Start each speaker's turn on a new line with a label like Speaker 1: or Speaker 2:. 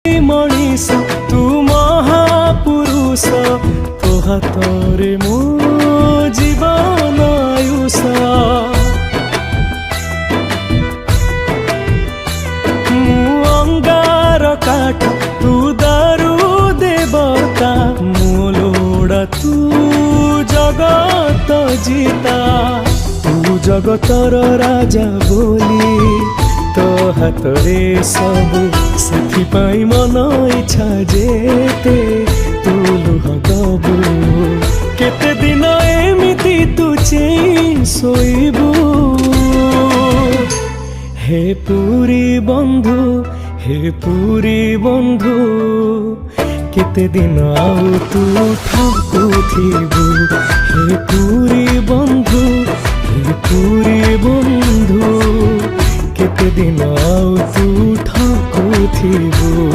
Speaker 1: मनीष तू महापुरुष तो हाथरे मो जीवन आयुष अंगार काठ तू दारू देवता मो लोड़ा तू जगत जीता तू जगतर राजा बोली तो हाथरे सबु से मन इच्छा जेते तू लुह दबु केते दिन एमिति तू चेई सोइबु हे पुरी बंधु केते दिन आउ तू ठाकुथिबु हे पुरी बंधु केते दिन आउ तू ठाकुथिबु।